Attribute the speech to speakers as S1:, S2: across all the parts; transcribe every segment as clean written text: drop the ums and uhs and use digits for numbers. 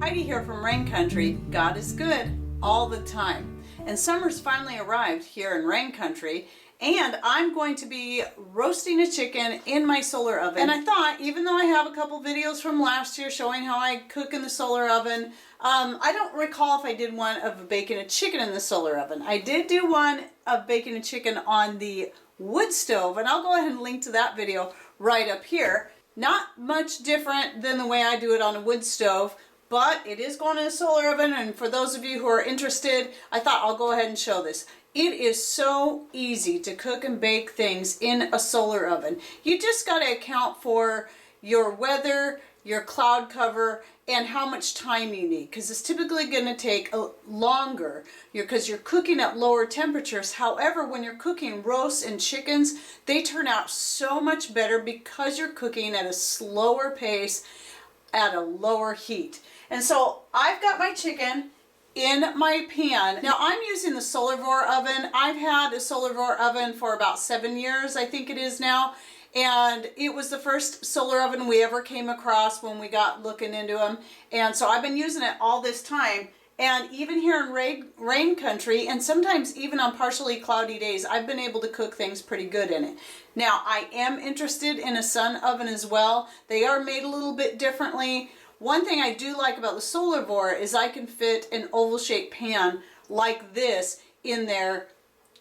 S1: Heidi here from Rain Country. God is good all the time. And summer's finally arrived here in Rain Country, and I'm going to be roasting a chicken in my solar oven. And I thought, even though I have a couple videos from last year showing how I cook in the solar oven, I don't recall if I did one of baking a chicken in the solar oven. I did do one of baking a chicken on the wood stove, and I'll go ahead and link to that video right up here. Not much different than the way I do it on a wood stove, but it is going in a solar oven, and for those of you who are interested, I thought I'll go ahead and show this. It is so easy to cook and bake things in a solar oven. You just got to account for your weather, your cloud cover, and how much time you need, because it's typically going to take longer because you're cooking at lower temperatures. However, when you're cooking roasts and chickens, they turn out so much better because you're cooking at a slower pace at a lower heat. And so I've got my chicken in my pan. Now I'm using the Solarvore oven. I've had a Solarvore oven for about 7 years, I think it is now. And it was the first solar oven we ever came across when we got looking into them. And so I've been using it all this time. And even here in rain country, and sometimes even on partially cloudy days, I've been able to cook things pretty good in it. Now, I am interested in a sun oven as well. They are made a little bit differently. One thing I do like about the Solarvore is I can fit an oval-shaped pan like this in there.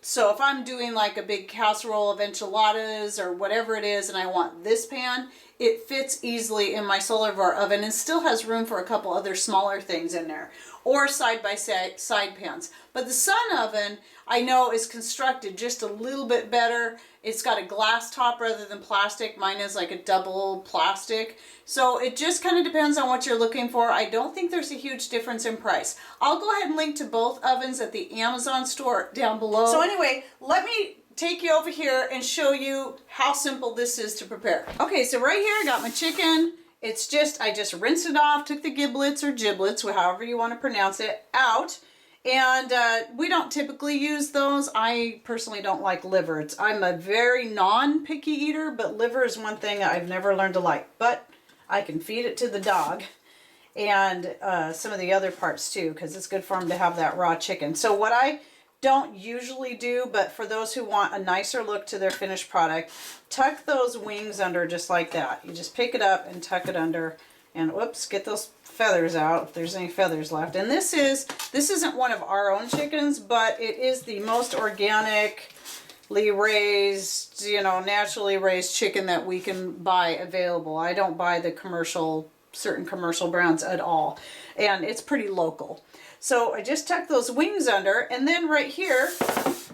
S1: So if I'm doing like a big casserole of enchiladas or whatever it is and I want this pan, it fits easily in my Solarvore oven and still has room for a couple other smaller things in there, or side pans. But the sun oven I know is constructed just a little bit better. It's got a glass top rather than plastic. Mine is like a double plastic. So it just kind of depends on what you're looking for. I don't think there's a huge difference in price. I'll go ahead and link to both ovens at the Amazon store down below. So anyway, let me take you over here and show you how simple this is to prepare. Okay, so right here I got my chicken. It's just, I just rinsed it off, took the giblets or giblets, however you want to pronounce it, out. And we don't typically use those. I personally don't like liver. I'm a very non-picky eater, but liver is one thing I've never learned to like. But I can feed it to the dog and some of the other parts too, because it's good for them to have that raw chicken. So what I don't usually do, but for those who want a nicer look to their finished product, tuck those wings under just like that. You just pick it up and tuck it under, and whoops, get those feathers out if there's any feathers left. And this isn't one of our own chickens, but it is the most organically raised, naturally raised chicken that we can buy available. I don't buy the certain commercial browns at all, and it's pretty local. So I just tuck those wings under, and then right here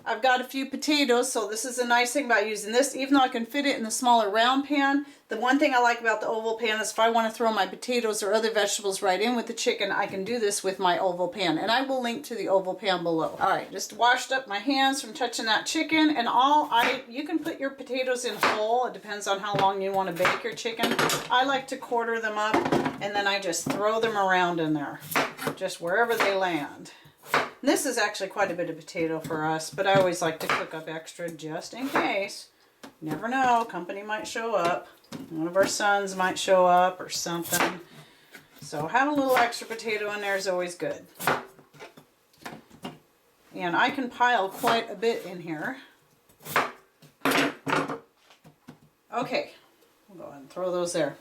S1: I've got a few potatoes. So this is a nice thing about using this, even though I can fit it in the smaller round pan. The one thing I like about the oval pan is if I want to throw my potatoes or other vegetables right in with the chicken, I can do this with my oval pan, and I will link to the oval pan below. All right, just washed up my hands from touching that chicken, and you can put your potatoes in whole. It depends on how long you want to bake your chicken. I like to quarter them up, and then I just throw them around in there, just wherever they land. And this is actually quite a bit of potato for us, but I always like to cook up extra just in case. Never know, company might show up. One of our sons might show up or something. So having a little extra potato in there is always good. And I can pile quite a bit in here. Okay, we'll go ahead and throw those there.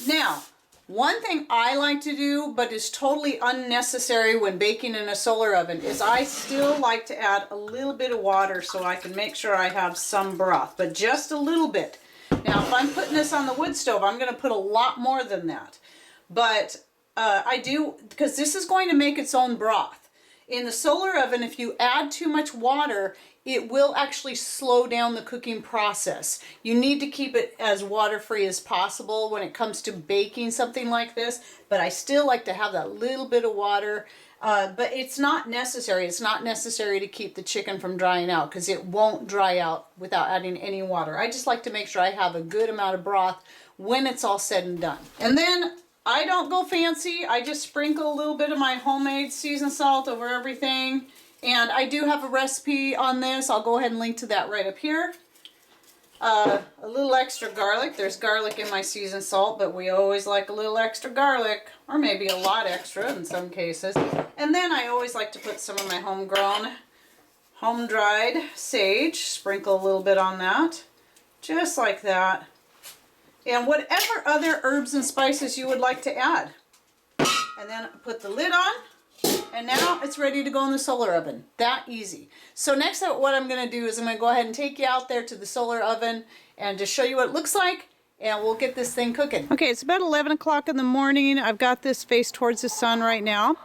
S1: Now, one thing I like to do, but is totally unnecessary when baking in a solar oven, is I still like to add a little bit of water so I can make sure I have some broth, but just a little bit. Now, if I'm putting this on the wood stove, I'm going to put a lot more than that. But I do, because this is going to make its own broth. In the solar oven, if you add too much water, it will actually slow down the cooking process. You need to keep it as water-free as possible when it comes to baking something like this, but I still like to have that little bit of water, but it's not necessary. It's not necessary to keep the chicken from drying out, because it won't dry out without adding any water. I just like to make sure I have a good amount of broth when it's all said and done. And then I don't go fancy. I just sprinkle a little bit of my homemade seasoned salt over everything. And I do have a recipe on this. I'll go ahead and link to that right up here. A little extra garlic. There's garlic in my seasoned salt, but we always like a little extra garlic, or maybe a lot extra in some cases. And then I always like to put some of my homegrown, home-dried sage, sprinkle a little bit on that, just like that. And whatever other herbs and spices you would like to add. And then put the lid on. And now it's ready to go in the solar oven. That easy. So next up, what I'm going to do is I'm going to go ahead and take you out there to the solar oven and just show you what it looks like, and we'll get this thing cooking. Okay, it's about 11 o'clock in the morning. I've got this face towards the sun right now.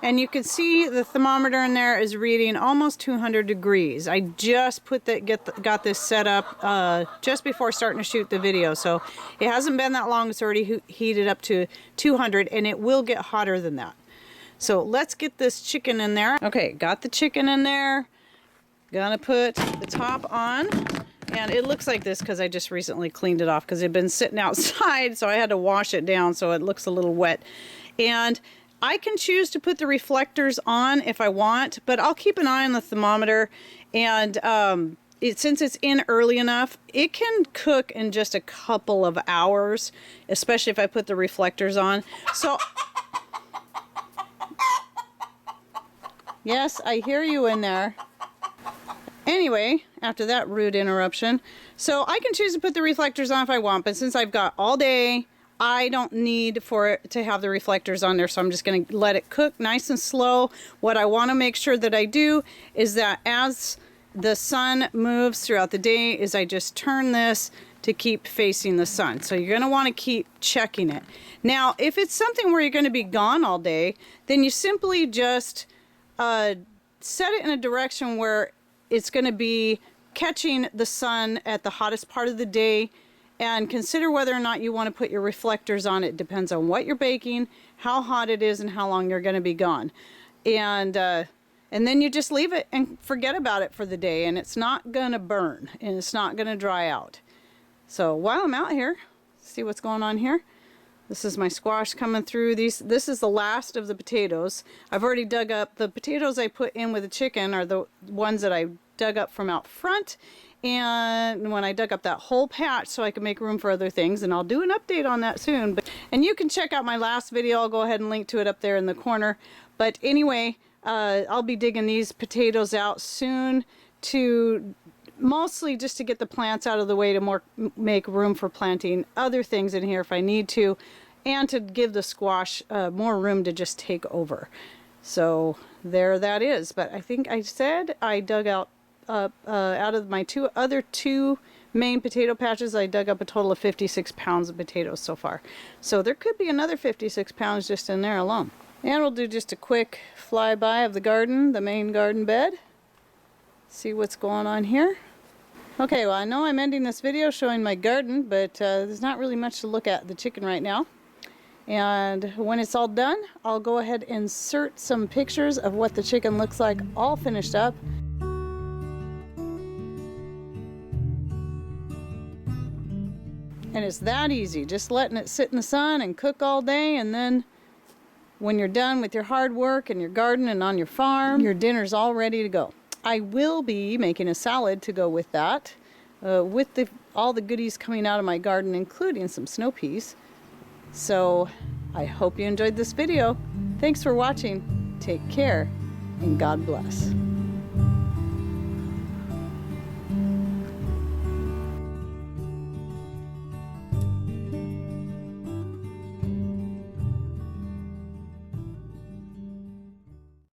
S1: And you can see the thermometer in there is reading almost 200 degrees. I just got this set up just before starting to shoot the video. So it hasn't been that long. It's already heated up to 200, and it will get hotter than that. So let's get this chicken in there. Okay, got the chicken in there. Gonna put the top on. And it looks like this because I just recently cleaned it off because it had been sitting outside, so I had to wash it down so it looks a little wet. And I can choose to put the reflectors on if I want, but I'll keep an eye on the thermometer. And since it's in early enough, it can cook in just a couple of hours, especially if I put the reflectors on. So yes, I hear you in there. Anyway, after that rude interruption, so I can choose to put the reflectors on if I want, but since I've got all day, I don't need for it to have the reflectors on there, so I'm just going to let it cook nice and slow. What I want to make sure that I do is that as the sun moves throughout the day, is I just turn this to keep facing the sun. So you're going to want to keep checking it. Now, if it's something where you're going to be gone all day, then you simply just set it in a direction where it's going to be catching the sun at the hottest part of the day, and consider whether or not you want to put your reflectors on. It depends on what you're baking, how hot it is, and how long you're going to be gone. And then you just leave it and forget about it for the day, and it's not going to burn and it's not going to dry out. So while I'm out here, see what's going on here. This is my squash coming through. This is the last of the potatoes. I've already dug up the potatoes I put in with the chicken are the ones that I dug up from out front. And when I dug up that whole patch so I could make room for other things, and I'll do an update on that soon. And you can check out my last video. I'll go ahead and link to it up there in the corner. But anyway, I'll be digging these potatoes out soon, to mostly just to get the plants out of the way, to make room for planting other things in here if I need to, and to give the squash more room to just take over. So there that is. But I think I said I dug out of my other two main potato patches, I dug up a total of 56 pounds of potatoes so far. So there could be another 56 pounds just in there alone. And we'll do just a quick flyby of the garden, the main garden bed. See what's going on here. Okay, well, I know I'm ending this video showing my garden, but there's not really much to look at the chicken right now. And when it's all done, I'll go ahead and insert some pictures of what the chicken looks like all finished up. And it's that easy, just letting it sit in the sun and cook all day, and then when you're done with your hard work in your garden and on your farm, your dinner's all ready to go. I will be making a salad to go with that, with all the goodies coming out of my garden, including some snow peas. So I hope you enjoyed this video. Thanks for watching. Take care, and God bless.